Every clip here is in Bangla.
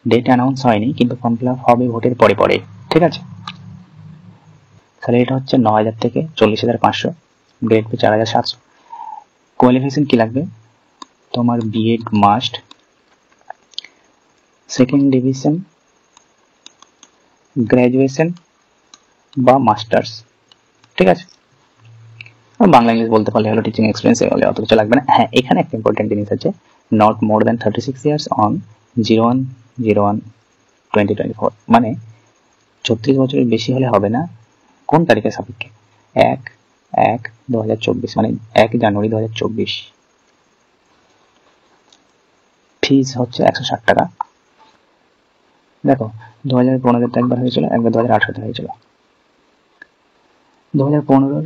ডেট অ্যানাউন্স হয়নি, কিন্তু ফর্ম ফিল আপ হবে ভোটের পরে পরে, ঠিক আছে। স্যালারিটা হচ্ছে 9,000 থেকে 40,500, গ্রেড পে 4,700। কোয়ালিফিকেশন কি লাগবে? তোমার B Ed must, second division, graduation বা মাস্টার্স, ঠিক আছে। বাংলা ইংলিশ বলতে পারলে হলো, টিচিং এক্সপিরিয়েন্স হলে অত কিছু লাগবে না। হ্যাঁ, এখানে একটা ইম্পর্টেন্ট জিনিস আছে, not more than 36 years on 01/01/2024, মানে 36 বছরের বেশি হলে হবে না। কোন তারিখের সাপেক্ষে? 1/1/2024, মানে 1 জানুয়ারি 2024। ফিজ হচ্ছে 160 টাকা। দেখো 2015 একবার হয়েছিল, একবার 2018 হয়েছিল। 2015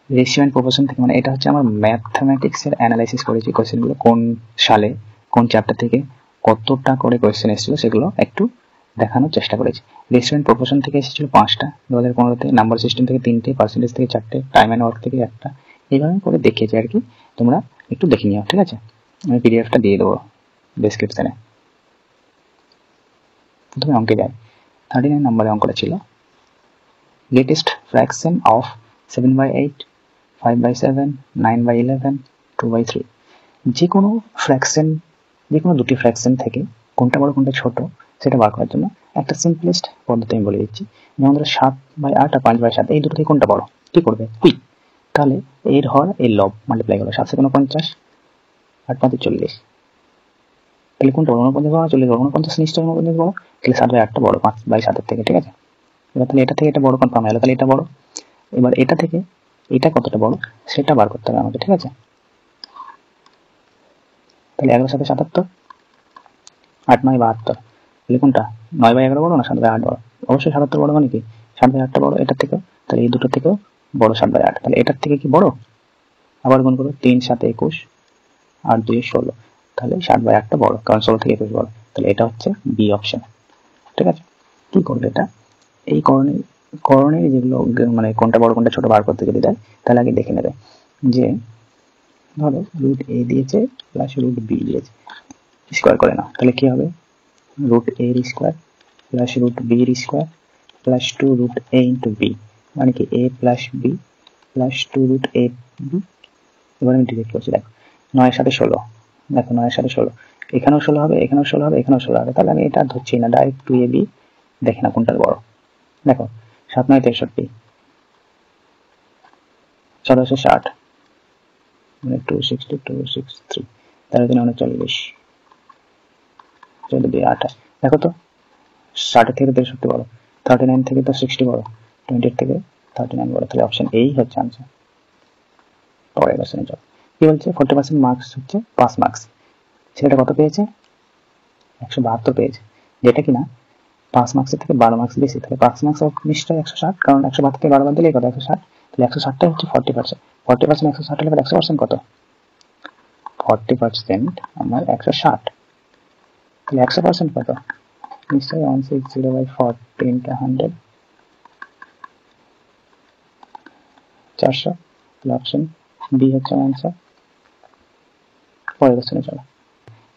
রেশিও এন্ড প্রপোর্শন থেকে, মানে এটা হচ্ছে আমার ম্যাথমেটিক্স এর অ্যানালাইসিস করেছি, কোয়েশ্চেনগুলো কোন সালে কোন চ্যাপ্টার থেকে কতটা করে কোয়েশ্চেন এসেছিল সেগুলো একটু দেখানোর চেষ্টা করেছি। রেশিও এন্ড প্রপোর্শন থেকে এসেছিল 5টা 2015-তে, নাম্বার সিস্টেম থেকে 3টে, পার্সেন্টেজ থেকে 4টে, টাইম অ্যান্ড ওয়ার্ক থেকে 1টা, এইভাবে করে দেখিয়েছি আর কি। তোমরা একটু দেখে নিও, ঠিক আছে। আমি পিডিএফটা দিয়ে দেবো ডেসক্রিপশনে। প্রথমে অঙ্কে যাই। 39 নম্বরের অঙ্কটা ছিল লেটেস্ট ফ্র্যাকশন অফ 7/8, 5/7, 9/11, 2/3। যে কোনো ফ্র্যাকশন, যে কোনো দুটি ফ্র্যাকশন থেকে কোনটা বড় কোনটা ছোট সেটা বার করার জন্য একটা সিম্পলেস্ট পদ্ধতি আমি বলে দিচ্ছি। যেমন ধরো 7/8 আর 5/7, এই দুটো থেকে কোনটা বড়, কি করবে? কুইক, তাহলে এর হর এর লব মাল্টিপ্লাই করো, 7 × 50, 8 × 5 = 40। তাহলে কোনটা বড়? 49 বড়, 40 বড়? 49 নিশ্চয়ই 49 বড়, তাহলে 7/8টা বড় 5/7 থেকে, ঠিক আছে। এবার তাহলে এটা থেকে এটা বড় কনফার্ম হলো, তাহলে এটা বড়। এবার এটা থেকে এটা কতটা বড় সেটা বার করতে হবে আমাকে, ঠিক আছে। তাহলে 11 × 7 = 77, 8 × 9 = 72, তাহলে কোনটা 9/11 বড় না 7/8 বড়? অবশ্যই 77 বড়, মানে কি 7/8টা বড় এটার থেকেও, তাহলে এই দুটো থেকেও বড় 7/8, তাহলে এটার থেকে কি বড়? আবার গুণ করো, 3 × 7 = 21, 8 × 2 = 16, তাহলে 7/8টা বড়, কারণ 16 থেকে 21 বড়, তাহলে এটা হচ্ছে বি অপশন, ঠিক আছে। কি করবে এটা? এই করণের যেগুলো মানে কোনটা বড় কোনটা ছোট বার করতে যদি দেয়, তাহলে আগে দেখে নেবে যে ধরো রুট এ দিয়েছে প্লাস রুট বি দিয়েছে, স্কোয়ার করে নাও, তাহলে কি হবে? রুট এ এর স্কোয়ার প্লাস রুট বি এর স্কোয়ার প্লাস 2 রুট এ ইন্টু বি, মানে কি এ plus B plus 2 root A B. এবার আমি ডিরেক্ট করছি, দেখো 9 × 7 = 16, দেখো 9 × 7 = 16, এখানেও 16 হবে, এখানেও 16 হবে, এখানেও 16 হবে, তাহলে আমি এটা ধরছি না, ডাইরেক্ট 2ab দেখে না কোনটা বড়। দেখো 7 × 9 = 63, 14 × 60 মানে 263, তাহলে 39, 14 × 2 = 28। দেখো তো 60 থেকে 63 বড়, 39 থেকে তো 60 বড়, 20 থেকে 39 বড়, তাহলে অপশন এই হচ্ছে আনসার। পরের কোশ্চেনে যাও। কি বলছে? 40% মার্কস হচ্ছে পাস মার্কস, ছেলেটা কত পেয়েছে? 172 পেয়েছে, যেটা কিনা পাস মার্কসের থেকে 12 মার্কস বেশি, তাহলে পাস মার্কস নিশ্চয়ই 160, কারণ 172 থেকে 12 বাদ দিলে কত? 160, তাহলে 160টাই হচ্ছে 40%। 40% 160 হলে 100% কত? 40% আমার 160, তাহলে 100% কত? নিশ্চয়ই 160/40 × 100, 400, তাহলে অপশন বি হচ্ছে আনসার। পরের কোশ্চেনে চলো।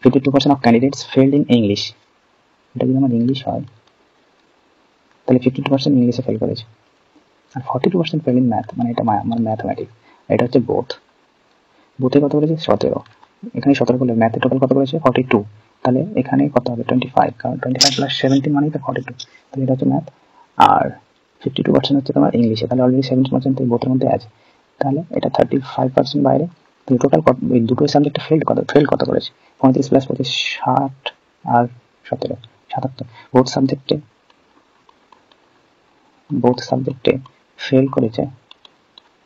52% of candidates failed in English, এটা যদি আমার ইংলিশ হয় তাহলে 52% ইংলিশে ফেল করেছে, আর 42% ফেল ইন ম্যাথ, মানে এটা আমার ম্যাথমেটিক্স, এটা হচ্ছে বোথে কত করেছে? 17, এখানে 17 করলে ম্যাথে টোটাল কত করেছে? 42, তাহলে এখানে কত হবে? 25, কারণ 25 + 17 মানেই তো 42, তাহলে এটা হচ্ছে ম্যাথ। আর 52% হচ্ছে তোমার ইংলিশে, তাহলে অলরেডি 70% বোথের মধ্যে আছে, তাহলে এটা 35% বাইরে। তাহলে টোটাল কত? এই দুটো সাবজেক্টে ফেল কত করেছে? 35 + 25 60 আর 17 77, বোথ সাবজেক্টে ফেল করেছে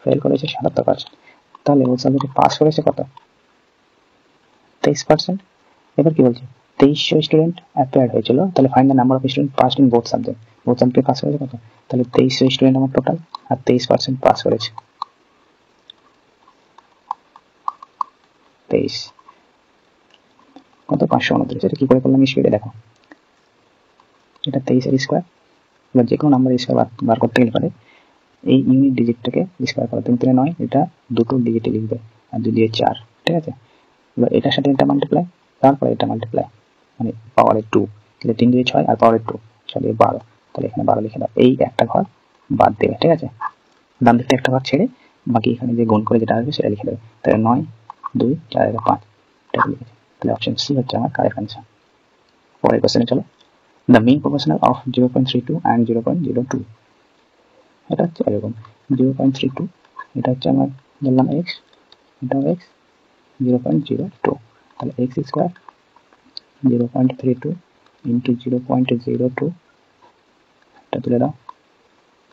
77%, তাহলে বোথ সাবজেক্টে পাস করেছে কত? 23%। এবার কি বলছে? 2300 স্টুডেন্ট অ্যাপিয়ার্ড হয়েছিল, তাহলে find the number of student passed in both সাবজেক্টে পাস করেছে কত? তাহলে 2300 স্টুডেন্ট আমার টোটাল, আর 23% পাস করেছে। 23 কত? 529। এটা কি করে করলাম স্পিডে দেখো, এটা 23 এর স্কোয়ার, এবার যে কোনো নাম্বার স্কোয়ার বার করতে গেলে পারে এই ইউনিট ডিজিটটাকে স্কোয়ার করো, 3 × 9, এটা দুটো ডিজিটে লিখবে, আর 2 দিয়ে 4, ঠিক আছে। এবার এটার সাথে এটা মাল্টিপ্লাই, তারপরে এটা মাল্টিপ্লাই, মানে পাওয়ারের 2, তাহলে 3 2 6 আর পাওয়ারের 2 6 দিয়ে 12, তাহলে এখানে 12 লিখে দাও। এই একটা ঘর বাদ দেবে, ঠিক আছে, ডান দিকটা একটা ঘর ছেড়ে বাকি এখানে যে গুণ করে যেটা আসবে সেটা লিখে দেবে। তাহলে 9 2 4 5 এটা লিখেছে। তাহলে অপশন সি হচ্ছে আমার কারেক্ট आंसर। পরের কোশ্চেনে চলো। The mean proportional of 0.32 and 0.02, এটা হচ্ছে এরকম 0.32, এটা হচ্ছে আমার বললাম x, এটা x 0.02, তাহলে x স্কয়ার 0.32 ইনটু 0.02, এটা তুলে দাও,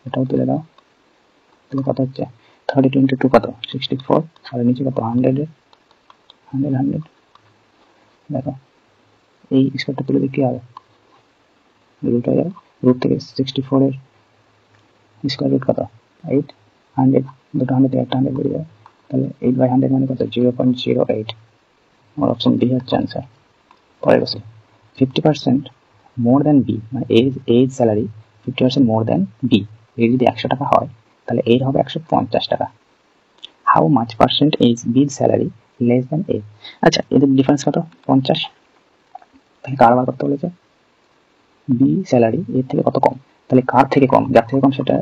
এটাও তুলে দাও, তাহলে কত হচ্ছে 32 ইনটু 2 কত 64, আর নিচে কত 100 এর 100 দেখো এই স্কয়ারটা তুলে দিলে কি হবে, রুট হয়ে যাবে, রুট থেকে 64 এর স্কয়ার রুট কত 8, 100 দুটো 100 থেকে একটা 100 বেরিয়ে যাবে, তাহলে 8/100 মানে কত 0.08। আমার অপশন ডি হচ্ছে आंसर। পরের কোশ্চেন 50% মোর দ্যান বি, মানে age salary 50% more than B, এর যদি 100 টাকা হয় তাহলে এর হবে 150 টাকা। How much percent is B salary less than A. আচ্ছা এদের ডিফারেন্স কত 50, তাহলে কার বার করতে বলেছে, বি স্যালারি এর থেকে কত কম, তাহলে কার থেকে কম, যার থেকে কম সেটা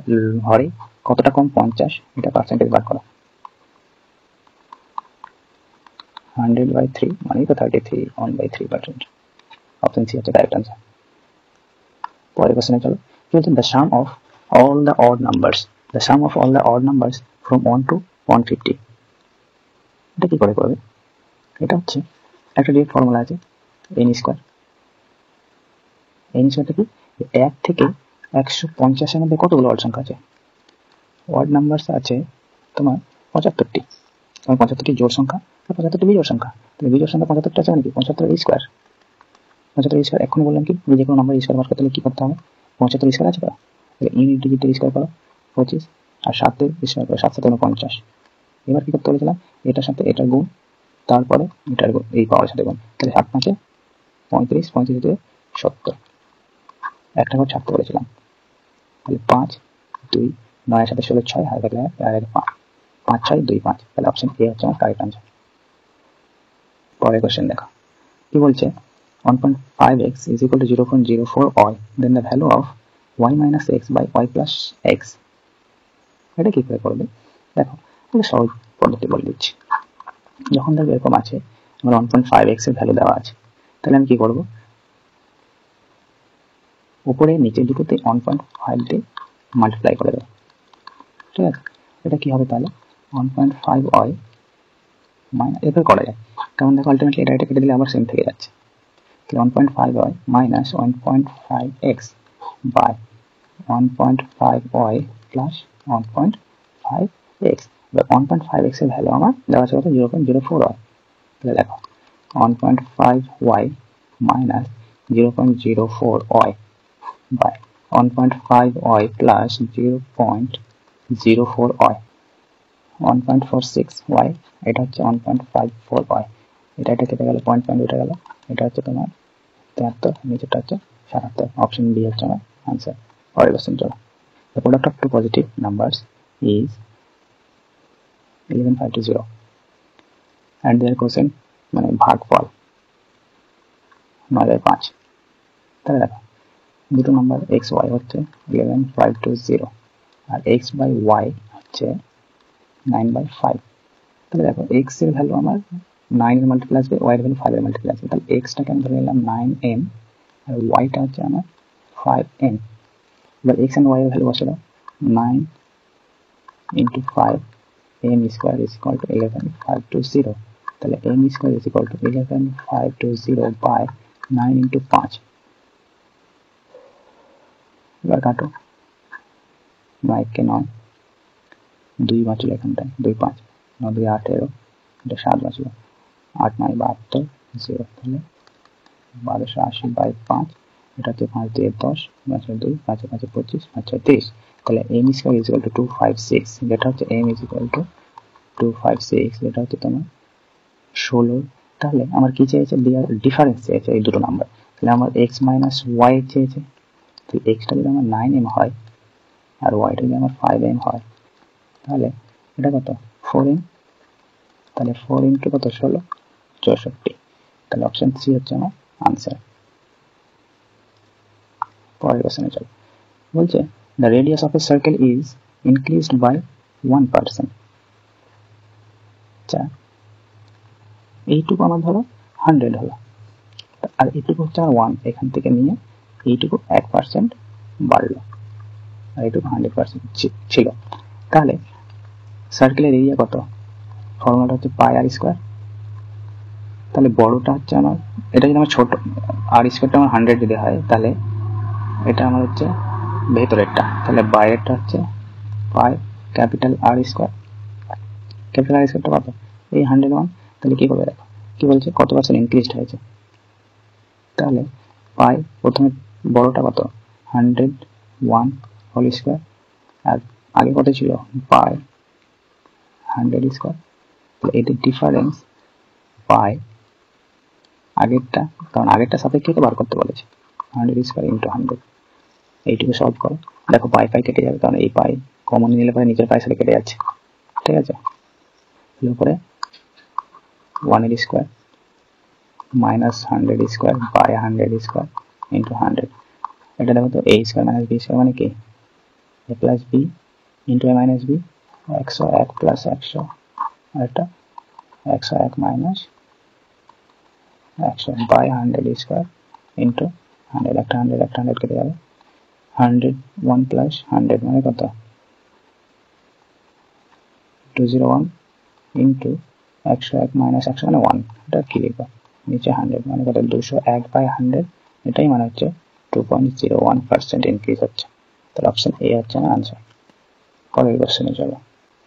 হরে কতটা কম 50, এটা পার্সেন্টেজ বার করা, 100/3 মানে তো 33 1/3%। অপশন সি হচ্ছে কারেক্ট आंसर। পরের কোশ্চেনে চলো। কি বলছে, the some of all the odd numbers, the some of all the odd numbers from 1 to 150, এটা কি করে করবে, এটা হচ্ছে একটা ডিরেক্ট ফর্মুলা আছে n স্কয়ার। n স্কয়ারটা কি, 1 থেকে 150 এর মধ্যে কতগুলো অড সংখ্যা আছে, অড নাম্বারস আছে তোমার 75টি, তোমার 75টি জোড় সংখ্যা আর 75টি বিজোড় সংখ্যা, তাহলে বিজোড় সংখ্যা 75টা আছে মানে কি 75 স্কয়ার, 75 স্কয়ার। এখন বললাম কি যে কোনো নাম্বার স্কয়ার বার করতে হলে কি করতে হবে, 75 স্কয়ার আছে তো, তাহলে ইউনিট ডিজিটের স্কয়ার করো 25 আর 7 এর স্কয়ার করো 7 7 49। এবার কি করতে বলেছিলাম, এটার সাথে এটার গুণ, তারপরে এটার গুণ, এই পাওয়ারের সাথে গুণ, তাহলে 7 5 35 35 দিয়ে 70, একটা ঘর ছাড়তে বলেছিলাম, তাহলে 5 2 9 এর সাথে 16 6 আর থাকলে 5 5 6 2 5, তাহলে অপশন এ হচ্ছে আমার কারেক্ট आंसर। পরের কোশ্চেন দেখো কি বলছে, 1.5x is equal to 0.04 y, then the value of y minus x by y plus x, এটা কি করে করবে, দেখো এটা সহজ পদ্ধতি বলে দিচ্ছি। যখন দেখো এরকম আছে আমার 1.5x এর ভ্যালু দেওয়া আছে, তাহলে আমি কি করব, উপরে নিচে দুটোতে 1.5 দিয়ে মাল্টিপ্লাই করে দেব, ঠিক আছে। এটা কি হবে তাহলে 1.5y মাইনাস, এভাবে করা যায় কারণ দেখো আলটিমেটলি এটা কেটে দিলে আবার সেম থেকে যাচ্ছে, তাহলে 1.5y minus 1.5x by 1.5y plus 1.5x, এবার 1.5x এর ভ্যালু আমার দেওয়া আছে কত 0.04y, তাহলে দেখো 1.5y minus 0.04y by 1.5y plus 0.04y 1.46y, এটা হচ্ছে 1.54y, এটা কেটে গেল পয়েন্ট উঠে গেল, এটা হচ্ছে তোমার 73, নিচেটা হচ্ছে 77, অপশন বি হচ্ছে আমার आंसर। পরের কোশ্চেন চলো। The product of two positive numbers is 1150 and their quotient মানে ভাগফল 9/5, তাহলে দেখো দুটো নাম্বার x y হচ্ছে 11520 আর x by y হচ্ছে 9/5, তাহলে দেখো x এর ভ্যালু আমার 9 এর মাল্টিপ্লাই আসবে, y এর ভ্যালু 5 এর মাল্টিপ্লাই আসবে, তাহলে x টাকে আমি ধরে নিলাম 9m আর y টা হচ্ছে আমার 5m। এবার x and y এর ভ্যালু বসে দাও, 9 into 5 m square is equal to 11520, তাহলে m square is equal to 11520 by 9 into 5, এবার কাটো 9 কে 9 2 বাঁচলো এখানটায় 2 5 9 2 18, এটা 7 বাঁচলো 8 9 72 0, তাহলে 1280/5, এটা হচ্ছে 5 দিয়ে 10 বাঁচলো 2 5 5 25 5 6 30, তাহলে m square is equal to 256, যেটা হচ্ছে m is equal to 256, যেটা হচ্ছে তোমার 16। তাহলে আমার কি চেয়েছে, ডিফারেন্স চেয়েছে এই দুটো নাম্বার, তাহলে আমার x minus y চেয়েছে, তাহলে x টা যদি আমার 9m হয় আর y টা যদি আমার 5m হয়, তাহলে এটা কত 4m, তাহলে 4 into কত 16 64, তাহলে অপশন সি হচ্ছে আমার आंसर। পরের কোশ্চেনে চলো। বলছে the radius of a circle is increased by 1%। আচ্ছা, এইটুকু আমার ধরো 100 হলো, আর এইটুকু হচ্ছে আমার 1, এখান থেকে নিয়ে এইটুকু 1% বাড়লো, আর এইটুকু 100% ছিল। তাহলে সার্কেলের এরিয়া কত? ফর্মুলাটা হচ্ছে পাই আর স্কোয়ার। তাহলে বড়টা হচ্ছে আমার, এটা যদি আমার ছোট আর স্কোয়ারটা আমার 100 যদি হয়, তাহলে এটা আমার হচ্ছে ভেতরেরটা, তাহলে বাইরেরটা হচ্ছে pi capital R square. Capital R স্কোয়ারটা কত? এই 101। তাহলে কি করবে দেখো, কি বলছে কত পার্সেন্ট ইনক্রিজড হয়েছে। তাহলে পাই প্রথমে বড়টা কত? 101 হোল স্কোয়ার, আর আগে কত ছিল? পাই 100 স্কোয়ার। তাহলে এদের ডিফারেন্স পাই আগেরটা, কারণ আগেরটা সাপেক্ষে তো বার করতে বলেছে, 100 স্কোয়ার ইন্টু 100। এইটুকু সলভ করো, দেখো পাই পাই কেটে যাবে, কারণ এই পাই কমন নিলে পরে নিচের পাই সাথে কেটে যাচ্ছে। ঠিক আছে, উপরে 1 এর square minus 100 square by 100 square into 100। এটা দেখো তো, a square minus b square মানে কি? a plus b into a minus b, 101 plus 100, আর এটা 101 মাইনাস 100 বাই 100 স্কোয়ার ইন্টু 100। একটা 100 কেটে যাবে, 101 প্লাস 100 মানে কত? 201 ইন্টু 101 মাইনাস 100 মানে 1। এটা কি লিখবো? নিচে 100 মানে কত? 201 বাই 100, এটাই মানে হচ্ছে 2.01% ইনক্রিজ হচ্ছে। তাহলে অপশন এ হচ্ছে না আনসার। পরের কোশ্চেনে চলো।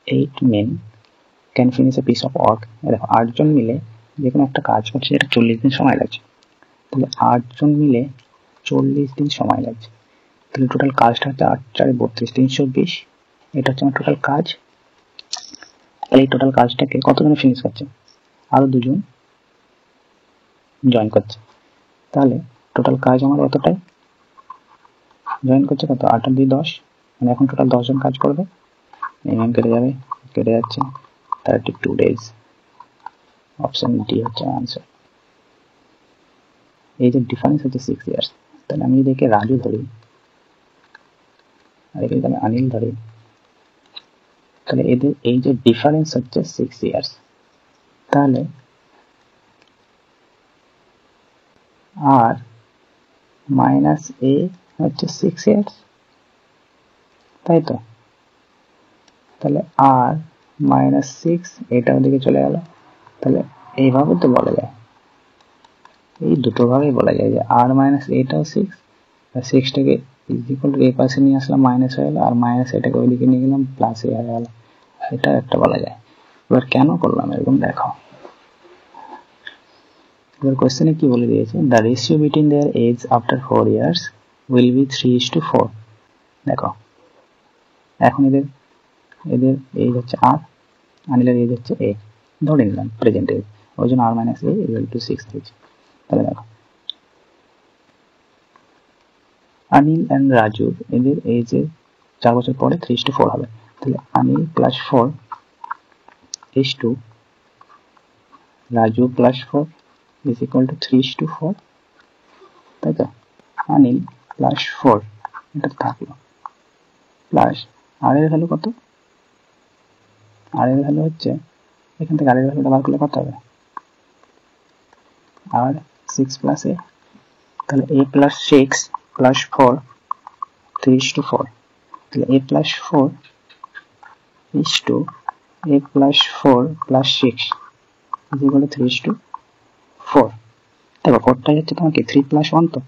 8 men can finish a piece of work। দেখো 8 জন মিলে যে কোনো একটা কাজ করছে, এটা 40 দিন সময় লাগছে। তাহলে 8 জন মিলে 40 দিন সময় লাগছে। তাহলে টোটাল কাজটা হচ্ছে 8 4 32, 320। এটা হচ্ছে আমার টোটাল কাজ। তাহলে এই টোটাল কাজটাকে কতজনে ফিনিশ করছে? আরো 2 জন জয়েন করছে। তাহলে টোটাল কাজ আমার কতটাই জয়েন করছে? কত? 8 আর 2 10, মানে এখন টোটাল 10 জন কাজ করবে। এমএম কেটে যাবে, কেটে যাচ্ছে 32 ডেজ। অপশন ডি হচ্ছে আনসার। এই যে ডিফারেন্স হচ্ছে 6 ইয়ার্স। তাহলে আমি যদি একে রাজু ধরি আর একে যদি আমি অনিল ধরি, তাহলে এদের এই যে ডিফারেন্স হচ্ছে 6 ইয়ার্স। তাহলে আর মাইনাস এ হচ্ছে 6 ইয়ার্স, তাই তো? তাহলে আর মাইনাস 6, এটা ওদিকে চলে গেল। তাহলে এইভাবে তো বলা যায়, এই দুটো ভাবেই বলা যায় যে আর মাইনাস এটাও 6, আর 6টাকে ইকুয়াল টু এই পাশে নিয়ে আসলাম, মাইনাস হয়ে গেল, আর মাইনাস এটাকে ওইদিকে নিয়ে গেলাম, প্লাস এ হয়ে গেল। এটা একটা বলা যায়। এবার কেন করলাম এরকম দেখো। এবার কোশ্চেনে কি বলে দিয়েছে? The ratio between their age after 4 years will be 3:4। দেখো এখন এদের এজ হচ্ছে আর, অনিলের এজ হচ্ছে এ, ধরে নিলাম প্রেজেন্ট এজ, ওই জন্য আর মাইনাস এ ইকুয়াল টু 6 হয়েছে। তাহলে দেখো অনিল অ্যান্ড রাজু এদের এজে 4 বছর পরে 3:4 হবে। তাহলে Anil plus 4 is to Raju plus 4 is equal to 3:4, তাই তো? অনিল প্লাস 4 এটা থাকলো, প্লাস আর এর ভ্যালু কত? আর এর ভ্যালু হচ্ছে, এখান থেকে আর এর ভ্যালুটা বার করলে কত হবে? আর 6 প্লাস এ, তাহলে a প্লাস 6 প্লাস 4 3:4। তাহলে a plus 4 is to a plus 4 plus 6 is equal to 3:4। দেখো 4টাই হচ্ছে তোমার কি 3 প্লাস 1, তো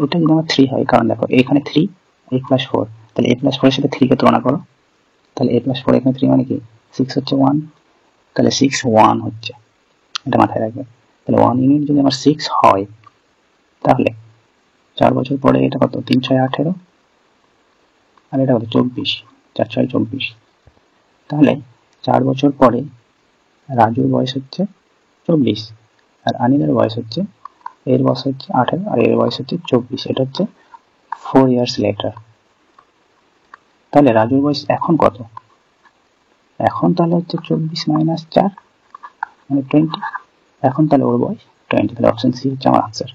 এটা যদি আমার 3 হয়, কারণ দেখো এখানে 3 a প্লাস 4, তাহলে a প্লাস 4 এর সাথে 3 কে তুলনা করো, তাহলে a প্লাস 4 এখানে 3 মানে কি 6 হচ্ছে 1, তাহলে 6 1 হচ্ছে, এটা মাথায় রাখবে। তাহলে 1 ইউনিট যদি আমার 6 হয়, তাহলে 4 বছর পরে এটা কত? 3 6 18, আর এটা কত? 24, 4 6 24। তাহলে 4 বছর পরে রাজুর বয়স হচ্ছে 24, আর অনিলের বয়স হচ্ছে, এর বয়স হচ্ছে 18 আর এর বয়স হচ্ছে 24। এটা হচ্ছে 4 ইয়ার্স লেটার। তাহলে রাজুর বয়স এখন কত? এখন তাহলে হচ্ছে 24 মাইনাস 4 মানে 20। এখন তাহলে ওর বয়স 20। তাহলে অপশন সি হচ্ছে আমার আনসার।